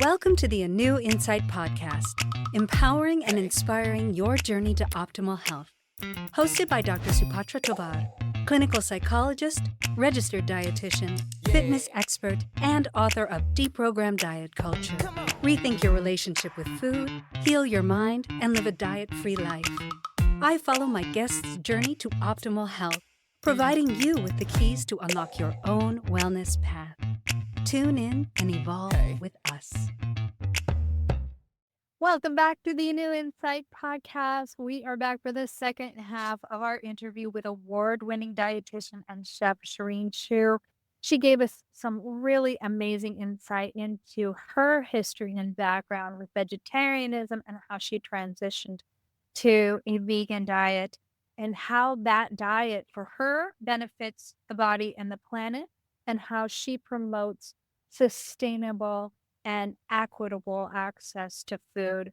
Welcome to the ANEW Insight podcast, empowering and inspiring your journey to optimal health. Hosted by Dr. Supatra Tovar, clinical psychologist, registered dietitian, fitness expert, and author of Deprogram Diet Culture. Rethink your relationship with food, heal your mind, and live a diet-free life. I follow my guests' journey to optimal health, providing you with the keys to unlock your own wellness path. Tune in and evolve with us. Welcome back to the ANEW Insight podcast. We are back for the second half of our interview with award-winning dietitian and chef Sherene Chou. She gave us some really amazing insight into her history and background with vegetarianism and how she transitioned to a vegan diet and how that diet for her benefits the body and the planet and how she promotes sustainable and equitable access to food.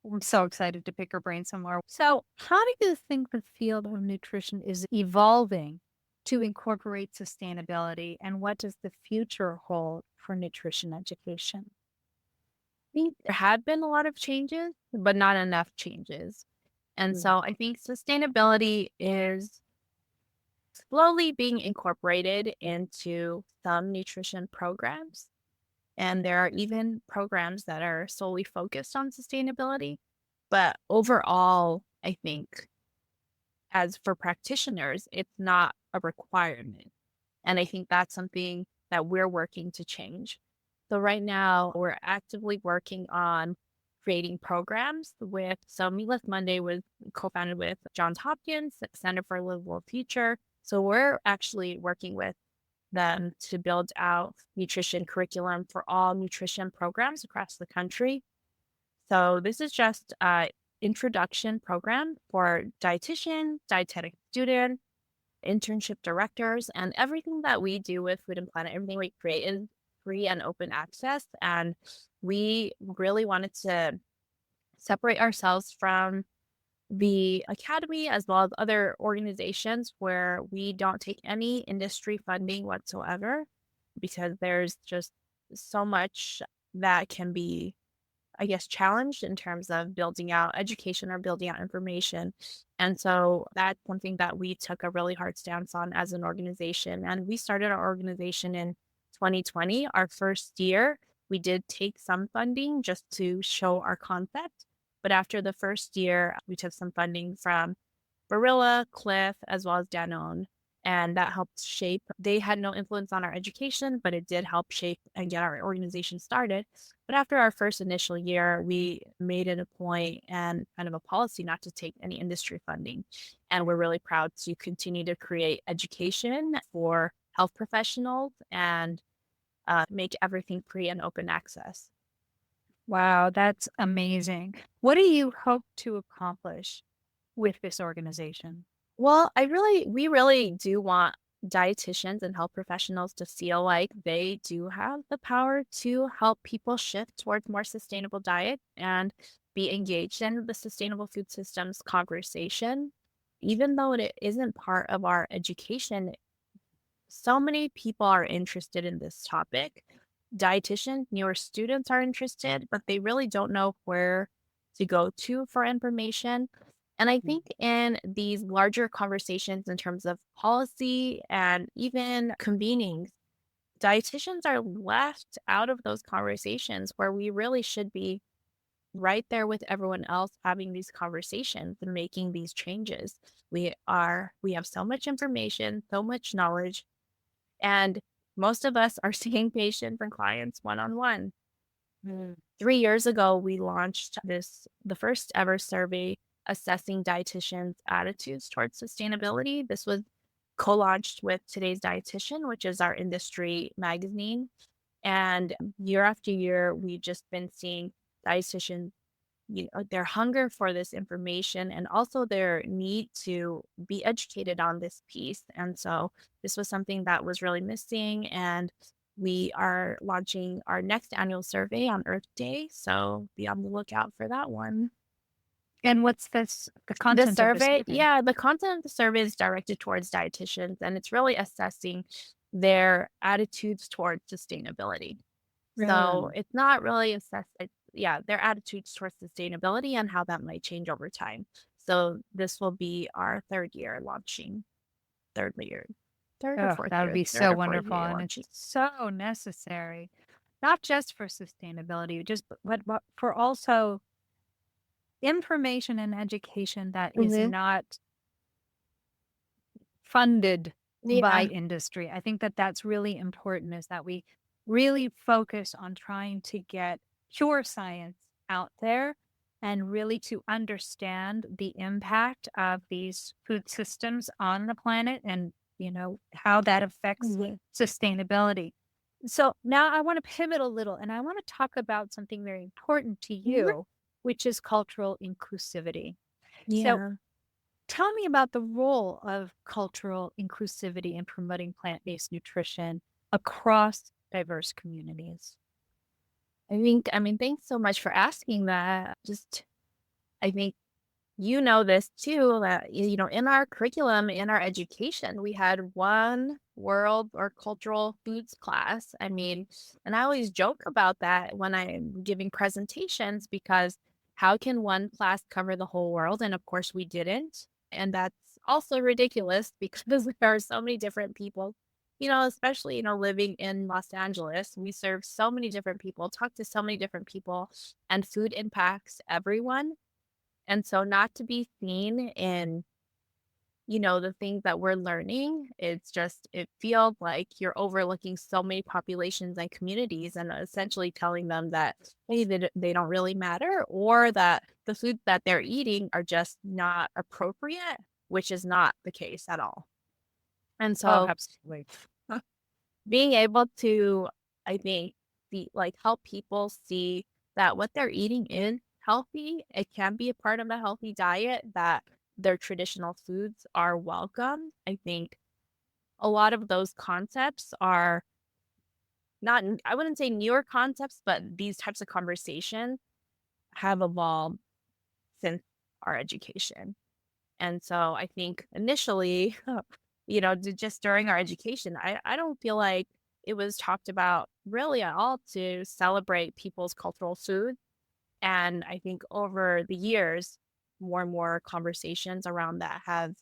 I'm so excited to pick her brain some more. So, how do you think the field of nutrition is evolving to incorporate sustainability, and what does the future hold for nutrition education? I think there have been a lot of changes, but not enough changes. And so I think sustainability is slowly being incorporated into some nutrition programs. And there are even programs that are solely focused on sustainability. But overall, I think as for practitioners, it's not a requirement. And I think that's something that we're working to change. So right now, we're actively working on creating programs with, so Meatless Monday was co-founded with Johns Hopkins Center for a Livable Future. So we're actually working with them to build out nutrition curriculum for all nutrition programs across the country. So this is just an introduction program for dietitian, dietetic student, internship directors, and everything that we do with Food and Planet, everything we create is free and open access. And we really wanted to separate ourselves from the academy as well as other organizations where we don't take any industry funding whatsoever, because there's just so much that can be, I guess, challenged in terms of building out education or building out information. And so that's something that we took a really hard stance on as an organization. And we started our organization in 2020. Our first year, we did take some funding just to show our concept. But after the first year, we took some funding from Barilla, Cliff, as well as Danone. And that helped shape. They had no influence on our education, but it did help shape and get our organization started. But after our first initial year, we made it a point and kind of a policy not to take any industry funding. And we're really proud to continue to create education for health professionals and make everything free and open access. Wow, that's amazing. What do you hope to accomplish with this organization? Well, we really do want dietitians and health professionals to feel like they do have the power to help people shift towards more sustainable diet and be engaged in the sustainable food systems conversation. Even though it isn't part of our education, so many people are interested in this topic. Dietitians, newer students are interested, but they really don't know where to go to for information. And I think in these larger conversations in terms of policy and even convenings, dietitians are left out of those conversations where we really should be right there with everyone else having these conversations and making these changes. We have so much information, so much knowledge, and most of us are seeing patients and clients one-on-one. 3 years ago, we launched the first ever survey assessing dietitians' attitudes towards sustainability. This was co-launched with Today's Dietitian, which is our industry magazine. And year after year, we've just been seeing dietitians, their hunger for this information and also their need to be educated on this piece. And so this was something that was really missing. And we are launching our next annual survey on Earth Day. So be on the lookout for that one. And what's the content of the survey? Yeah, the content of the survey is directed towards dietitians, and it's really assessing their attitudes towards sustainability. So it's not really their attitudes towards sustainability and how that might change over time. So this will be our third year launching, third year, third or Oh, fourth that would year, be third so or fourth wonderful. year And launching. it's so necessary, not just for sustainability, just but for also information and education that is Hmm. not funded by Yeah. industry. I think that that's really important is that we really focus on trying to get pure science out there and really to understand the impact of these food systems on the planet and, how that affects Mhm. sustainability. So now I want to pivot a little and I want to talk about something very important to Mhm. you, which is cultural inclusivity. So Yeah. tell me about the role of cultural inclusivity in promoting plant-based nutrition across diverse communities. I mean, thanks so much for asking that. I think you know this too, that, in our curriculum, in our education, we had one world or cultural foods class. I mean, and I always joke about that when I'm giving presentations because how can one class cover the whole world? And of course, we didn't. And that's also ridiculous because there are so many different people, especially, living in Los Angeles. We serve so many different people, talk to so many different people, and food impacts everyone. And so not to be seen in, the things that we're learning, it feels like you're overlooking so many populations and communities and essentially telling them that, hey, they don't really matter or that the foods that they're eating are just not appropriate, which is not the case at all. And Oh, so absolutely. being able to, I think, help people see that what they're eating is healthy. It can be a part of a healthy diet, that their traditional foods are welcome. I think a lot of those concepts are not, I wouldn't say newer concepts, but these types of conversations have evolved since our education. And so I think initially, just during our education, I don't feel like it was talked about really at all to celebrate people's cultural food. And I think over the years, more and more conversations around that have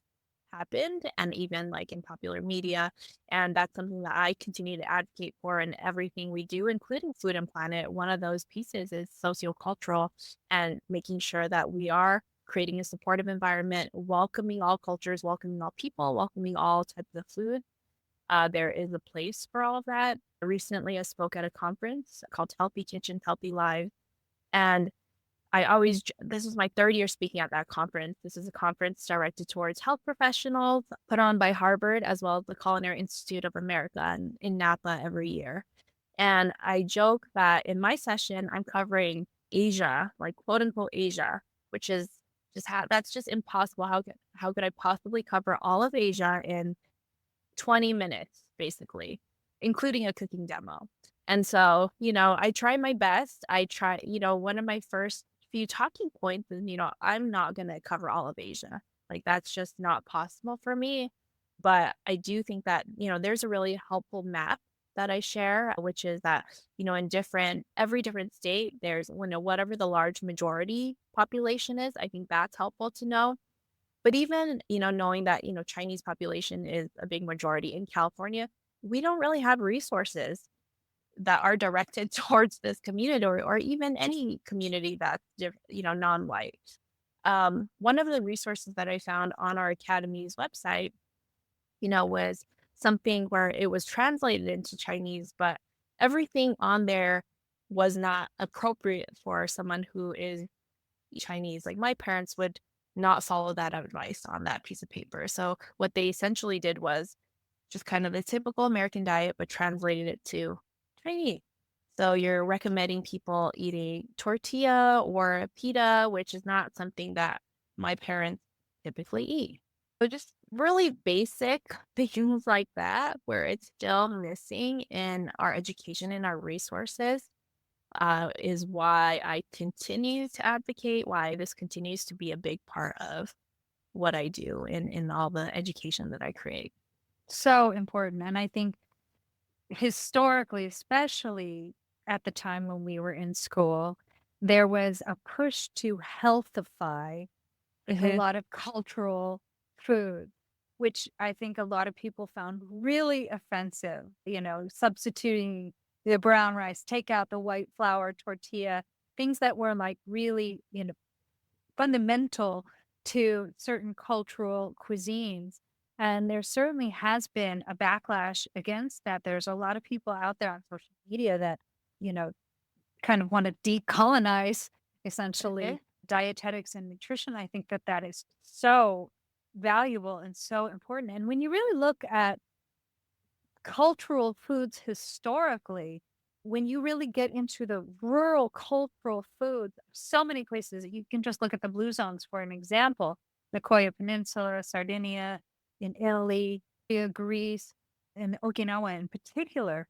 happened, and even like in popular media. And that's something that I continue to advocate for in everything we do, including Food and Planet. One of those pieces is sociocultural and making sure that we are creating a supportive environment, welcoming all cultures, welcoming all people, welcoming all types of food. There is a place for all of that. Recently, I spoke at a conference called Healthy Kitchens, Healthy Lives. And this was my third year speaking at that conference. This is a conference directed towards health professionals, put on by Harvard as well as the Culinary Institute of America in Napa every year. And I joke that in my session, I'm covering Asia, like quote unquote Asia, which is that's just impossible. How could I possibly cover all of Asia in 20 minutes, basically, including a cooking demo? And so, I try my best. One of my first few talking points is, I'm not going to cover all of Asia. Like, that's just not possible for me. But I do think that, there's a really helpful map that I share, which is that, in every different state, there's, whatever the large majority population is, I think that's helpful to know. But even, knowing that, Chinese population is a big majority in California, we don't really have resources that are directed towards this community, or even any community that's, non-white. One of the resources that I found on our academy's website, was something where it was translated into Chinese, but everything on there was not appropriate for someone who is Chinese. Like, my parents would not follow that advice on that piece of paper. So what they essentially did was just kind of the typical American diet, but translated it to Chinese. So you're recommending people eating tortilla or pita, which is not something that my parents typically eat. So just really basic things like that, where it's still missing in our education and our resources, is why I continue to advocate, why this continues to be a big part of what I do in all the education that I create. So important. And I think historically, especially at the time when we were in school, there was a push to healthify a lot of cultural food, which I think a lot of people found really offensive, substituting the brown rice, take out the white flour tortilla, things that were like really, fundamental to certain cultural cuisines. And there certainly has been a backlash against that. There's a lot of people out there on social media that, you know, kind of want to decolonize essentially dietetics and nutrition. I think that that is so valuable and so important. And when you really look at cultural foods historically, when you really get into the rural cultural foods, so many places, you can just look at the blue zones for an example, the Koya Peninsula, Sardinia, in Italy, Greece, and Okinawa in particular,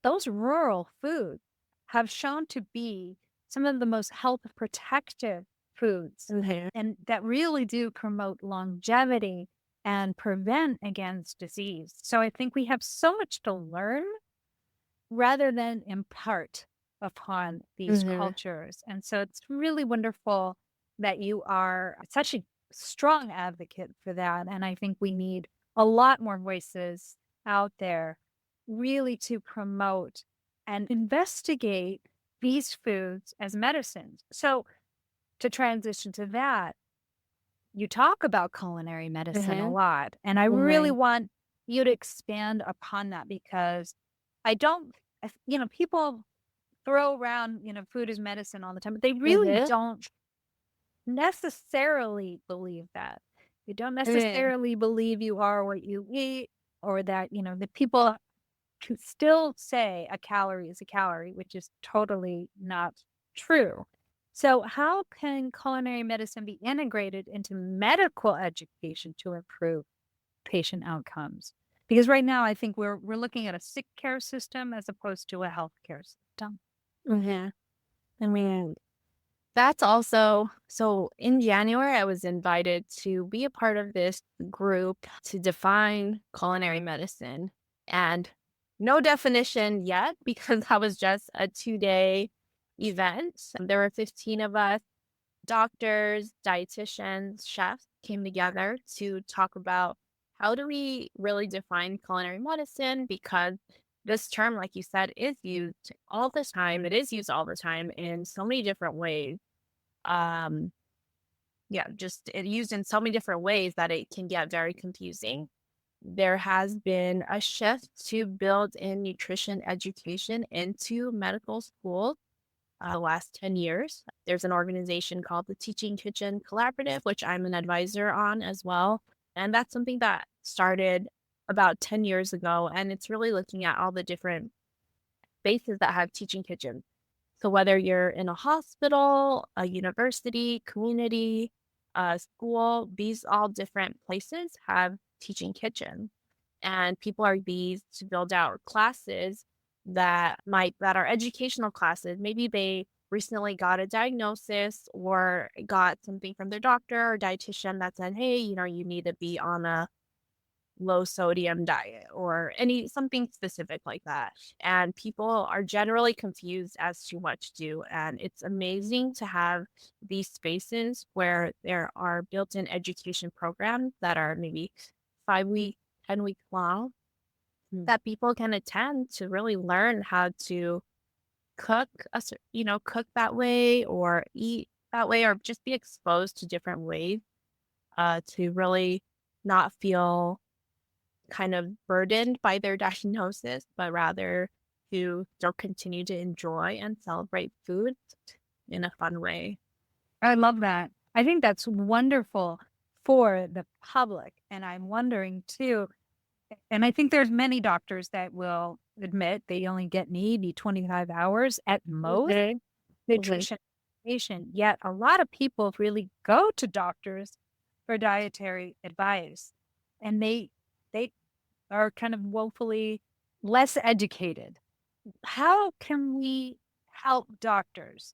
those rural foods have shown to be some of the most health protective foods and that really do promote longevity and prevent against disease. So I think we have so much to learn rather than impart upon these cultures. And so it's really wonderful that you are such a strong advocate for that. And I think we need a lot more voices out there really to promote and investigate these foods as medicines. So to transition to that, you talk about culinary medicine a lot. And I really want you to expand upon that because I don't, people throw around, food is medicine all the time, but they really don't necessarily believe that. They don't necessarily believe you are what you eat or that, the people who still say a calorie is a calorie, which is totally not true. So how can culinary medicine be integrated into medical education to improve patient outcomes? Because right now I think we're looking at a sick care system as opposed to a healthcare system. I mean, that's also so in January, I was invited to be a part of this group to define culinary medicine. And no definition yet because that was just a 2-day event. There were 15 of us, doctors, dietitians, chefs came together to talk about how do we really define culinary medicine because this term, like you said, is used all the time. It is used all the time in so many different ways. Um, just it used in so many different ways that it can get very confusing. There has been a shift to build in nutrition education into medical school the last 10 years. There's an organization called the Teaching Kitchen Collaborative, which I'm an advisor on as well. And that's something that started about 10 years ago. And it's really looking at all the different spaces that have teaching kitchens. So whether you're in a hospital, a university, community, school, these all different places have teaching kitchens. And people are these to build out classes that are educational classes. Maybe they recently got a diagnosis or got something from their doctor or dietitian that said, hey, you need to be on a low sodium diet or something specific like that. And people are generally confused as to what to do. And it's amazing to have these spaces where there are built-in education programs that are maybe 5-week, 10-week long that people can attend to really learn how to cook, cook that way or eat that way or just be exposed to different ways to really not feel kind of burdened by their diagnosis, but rather to still continue to enjoy and celebrate food in a fun way. I love that. I think that's wonderful for the public. And I'm wondering too, and I think there's many doctors that will admit they only get maybe 25 hours at most nutrition education. Yet a lot of people really go to doctors for dietary advice. And they are kind of woefully less educated. How can we help doctors?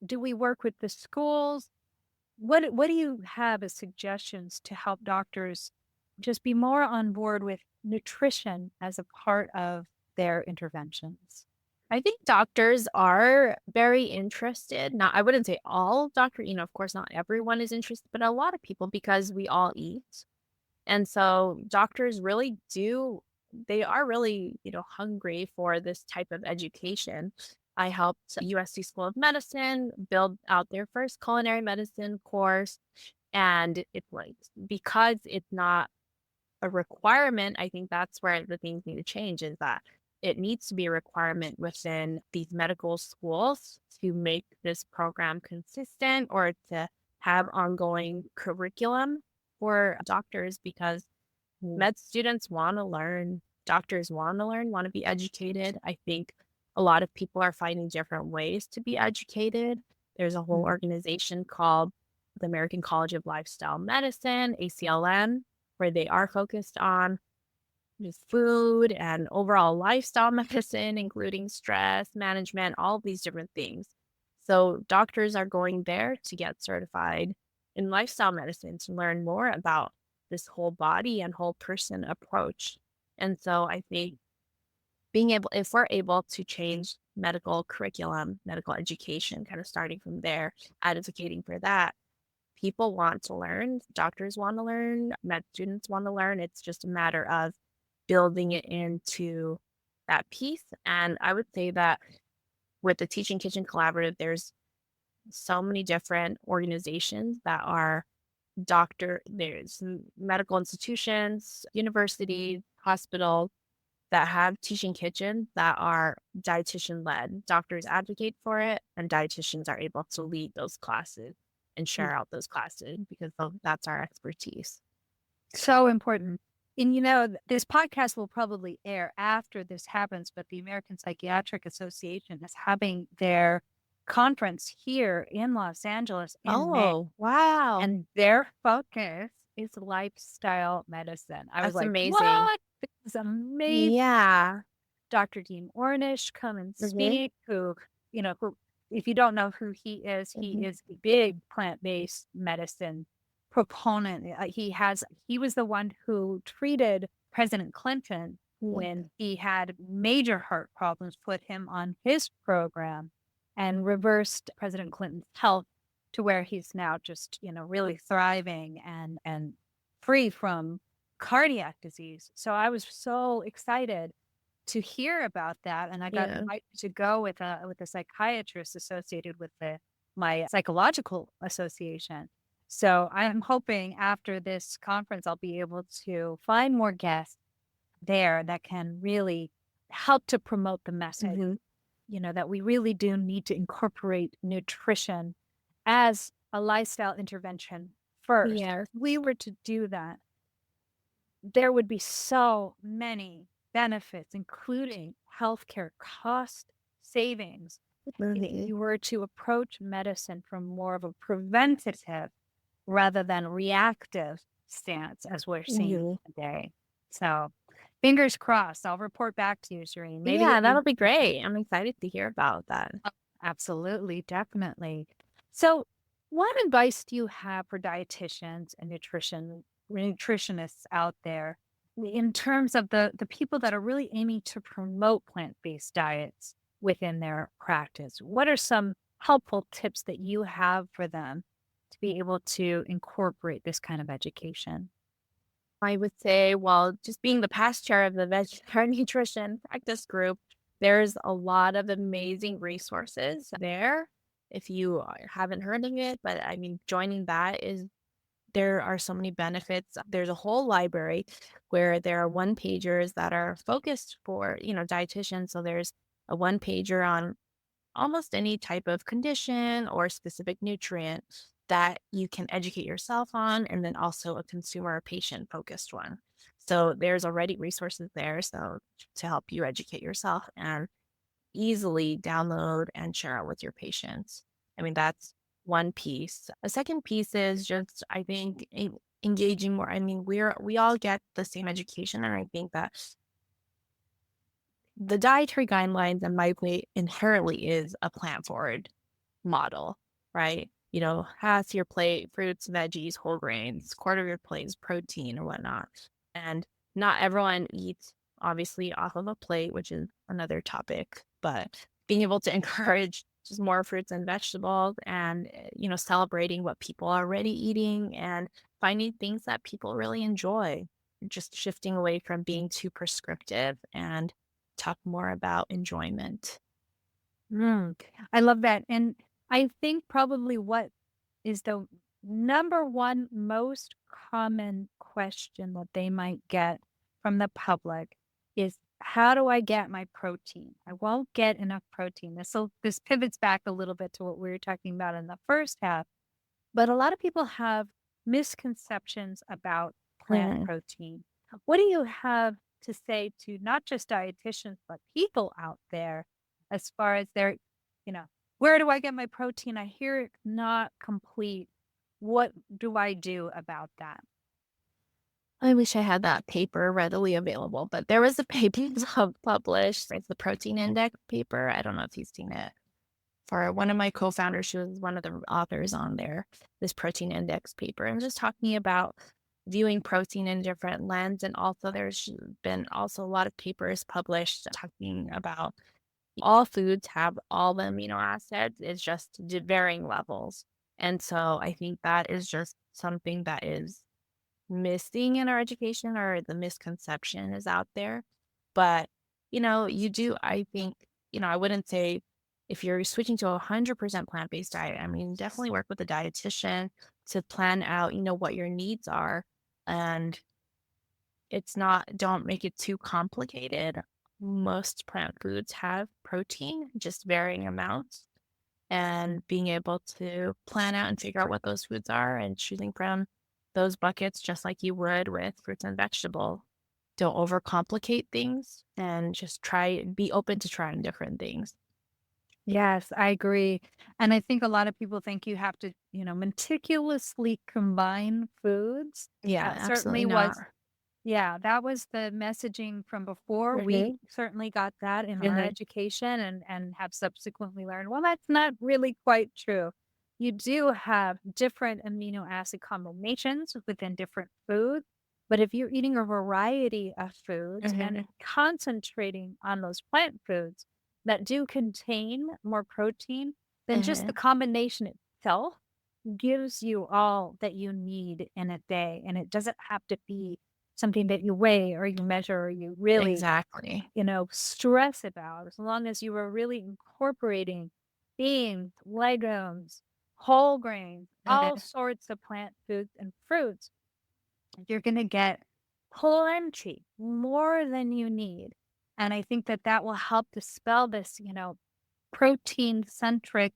Do we work with the schools? What do you have as suggestions to help doctors just be more on board with nutrition as a part of their interventions? I think doctors are very interested. Not, I wouldn't say all doctors, of course, not everyone is interested, but a lot of people because we all eat. And so doctors really they are really, hungry for this type of education. I helped USC School of Medicine build out their first culinary medicine course. And it's like, because it's not a requirement, I think that's where the things need to change is that it needs to be a requirement within these medical schools to make this program consistent or to have ongoing curriculum for doctors because med students want to learn, doctors want to learn, want to be educated. I think a lot of people are finding different ways to be educated. There's a whole organization called the American College of Lifestyle Medicine, ACLM, where they are focused on just food and overall lifestyle medicine, including stress management, all of these different things. So doctors are going there to get certified in lifestyle medicine to learn more about this whole body and whole person approach. And so I think if we're able to change medical curriculum, medical education, kind of starting from there, advocating for that, people want to learn, doctors want to learn, med students want to learn. It's just a matter of building it into that piece. And I would say that with the Teaching Kitchen Collaborative, there's so many different organizations that are there's medical institutions, universities, hospitals that have teaching kitchens that are dietitian led. Doctors advocate for it, and dietitians are able to lead those classes and share out those classes because that's our expertise. So important. And this podcast will probably air after this happens, but the American Psychiatric Association is having their conference here in Los Angeles in May. Oh, wow. And their focus is lifestyle medicine. I was That's like, amazing. what? This is amazing. Yeah. Dr. Dean Ornish come and speak, who, if you don't know who he is a big plant-based medicine proponent. He was the one who treated President Clinton when he had major heart problems, put him on his program and reversed President Clinton's health to where he's now just, really thriving and free from cardiac disease. So I was so excited to hear about that. And I got invited to go with a psychiatrist associated with my psychological association. So I'm hoping after this conference, I'll be able to find more guests there that can really help to promote the message, that we really do need to incorporate nutrition as a lifestyle intervention first. Yeah. If we were to do that, there would be so many benefits, including healthcare cost savings. If you were to approach medicine from more of a preventative rather than reactive stance, as we're seeing today. So fingers crossed. I'll report back to you, Sherene. That'll be great. I'm excited to hear about that. Absolutely, definitely. So what advice do you have for dietitians and nutritionists out there in terms of the people that are really aiming to promote plant-based diets within their practice? What are some helpful tips that you have for them to be able to incorporate this kind of education? I would say, well, just being the past chair of the vegetarian nutrition practice group, there's a lot of amazing resources there. If you haven't heard of it, but I mean, joining that there are so many benefits. There's a whole library where there are one-pagers that are focused for, dietitians. So there's a one-pager on almost any type of condition or specific nutrient that you can educate yourself on, and then also a consumer or patient focused one. So there's already resources there to help you educate yourself and easily download and share it with your patients. I mean, that's one piece. A second piece is just, I think, engaging more. I mean, we all get the same education, and I think that the dietary guidelines and my plate inherently is a plant-forward model, right? Half your plate, fruits, veggies, whole grains, quarter of your plate is protein or whatnot. And not everyone eats, obviously, off of a plate, which is another topic. but being able to encourage just more fruits and vegetables and, celebrating what people are already eating and finding things that people really enjoy. Just shifting away from being too prescriptive and talk more about enjoyment. Mm, I love that. And I think probably what is the number one most common question that they might get from the public is, how do I get my protein? I won't get enough protein. This pivots back a little bit to what we were talking about in the first half, but a lot of people have misconceptions about plant Mhm. protein. What do you have to say to not just dietitians, but people out there as far as their, you know, where do I get my protein? I hear it's not complete. What do I do about that? I wish I had that paper readily available, but there was a paper published. It's the protein index paper. I don't know if you've seen it. For one of my co-founders, she was one of the authors on there, this protein index paper, and just talking about viewing protein in different lens. And also there's been also a lot of papers published talking about all foods have all the amino acids. It's just varying levels. And so I think that is just something that is missing in our education, or the misconception is out there. But, you do, I think, I wouldn't say if you're switching to a 100% plant-based diet, I mean, definitely work with a dietitian to plan out, what your needs are. And don't make it too complicated. Most plant foods have protein, just varying amounts, and being able to plan out and figure out what those foods are and choosing from those buckets just like you would with fruits and vegetables. Don't overcomplicate things and just be open to trying different things. Yes, I agree. And I think a lot of people think you have to, meticulously combine foods. Yeah, That absolutely certainly not. was. Yeah, that was the messaging from before. We Mhm. certainly got that in our Mhm. education and have subsequently learned, well, that's not really quite true. You do have different amino acid combinations within different foods, but if you're eating a variety of foods and Mhm. concentrating on those plant foods that do contain more protein, then just the Mhm. combination itself gives you all that you need in a day. And it doesn't have to be something that you weigh or you measure or you really, Exactly. stress about. As long as you are really incorporating beans, legumes, whole grains, all Mhm. sorts of plant foods and fruits, you're going to get plenty more than you need. And I think that that will help dispel this, protein centric,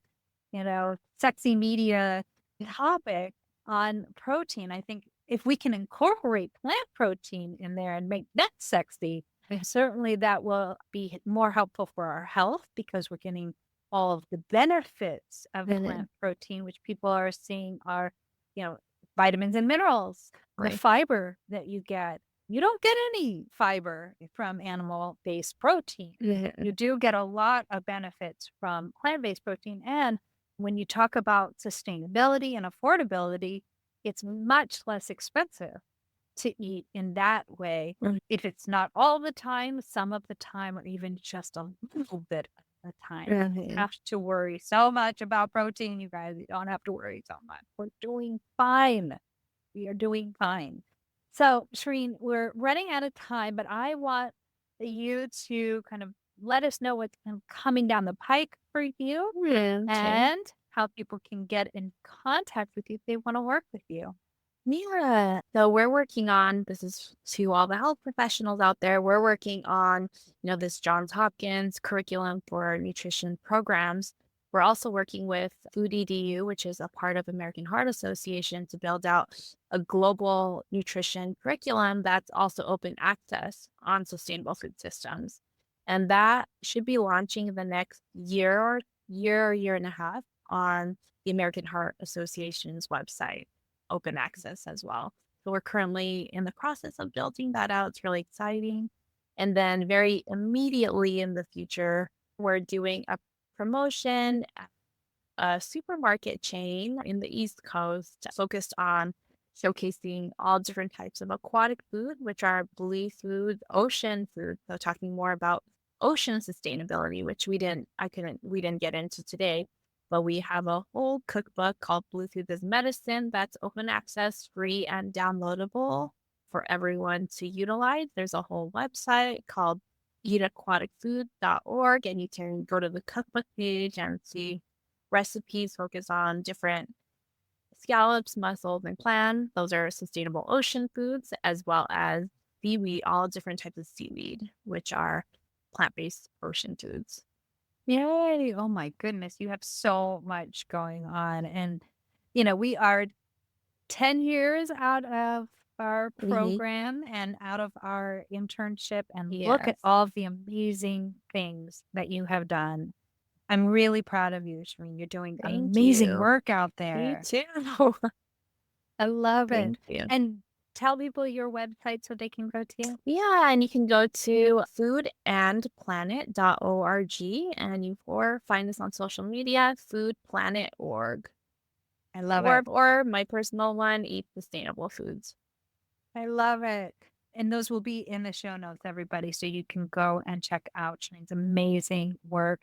sexy media topic on protein. I think if we can incorporate plant protein in there and make that sexy, certainly that will be more helpful for our health because we're getting all of the benefits of Mhm. plant protein, which people are seeing are, you know, vitamins and minerals, the Right. fiber that you get. You don't get any fiber from animal based protein. Mhm. You do get a lot of benefits from plant-based protein, and when you talk about sustainability and affordability, it's much less expensive to eat in that way. Mhm. If it's not all the time, some of the time, or even just a little bit of the time. You don't Mhm. have to worry so much about protein, you guys. You don't have to worry so much. We're doing fine. We are doing fine. So, Shereen, we're running out of time, but I want you to kind of let us know what's kind of coming down the pike for you Yeah, okay. and how people can get in contact with you if they want to work with you. Yeah. So we're working on, this is to all the health professionals out there. We're working on, this Johns Hopkins curriculum for nutrition programs. We're also working with Food EDU, which is a part of American Heart Association, to build out a global nutrition curriculum that's also open access on sustainable food systems. And that should be launching in the next year and a half on the American Heart Association's website, open access as well. So we're currently in the process of building that out. It's really exciting. And then very immediately in the future, we're doing a promotion at a supermarket chain in the East Coast focused on showcasing all different types of aquatic food, which are blue food, ocean food. So talking more about ocean sustainability, which we didn't get into today, but we have a whole cookbook called Blue Foods as Medicine that's open access, free, and downloadable for everyone to utilize. There's a whole website called eataquaticfood.org, and you can go to the cookbook page and see recipes focus on different scallops, mussels, and clam. Those are sustainable ocean foods, as well as seaweed, all different types of seaweed, which are plant-based ocean foods. Yay. Oh my goodness. You have so much going on. And, we are 10 years out of our program and out of our internship. And look at Yes. all of the amazing things that you have done. I'm really proud of you, Sherene. You're doing Thank amazing you. work out You there. too. I love it. Thank you. And tell people your website so they can go to you. Yeah, and you can go to foodandplanet.org or find us on social media, foodplanet.org. I love it. Or my personal one, Eat Sustainable Foods. I love it. And those will be in the show notes, everybody, so you can go and check out Sherene's amazing work.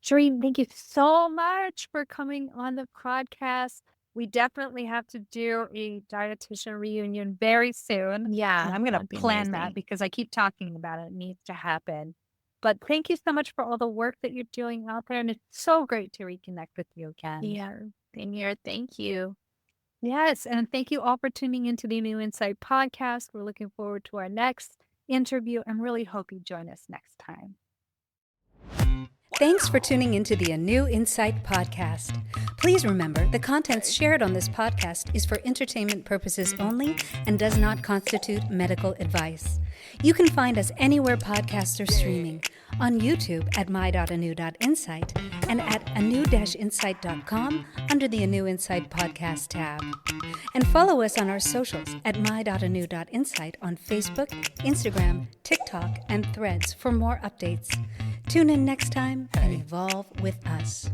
Sherene, thank you so much for coming on the podcast. We definitely have to do a dietitian reunion very soon. And Yeah, I'm going to that'd be plan that amazing. because I keep talking about it. It needs to happen. But thank you so much for all the work that you're doing out there. And it's so great to reconnect with you again. Yeah, same here. Thank you. Yes. And thank you all for tuning into the ANEW Insight podcast. We're looking forward to our next interview and really hope you join us next time. Thanks for tuning into the ANEW Insight podcast. Please remember, the contents shared on this podcast is for entertainment purposes only and does not constitute medical advice. You can find us anywhere podcasts are streaming, on YouTube at my.anew.insight and at anew-insight.com under the ANEW Insight podcast tab. And follow us on our socials at my.anew.insight on Facebook, Instagram, TikTok, and Threads for more updates. Tune in next time and evolve with us.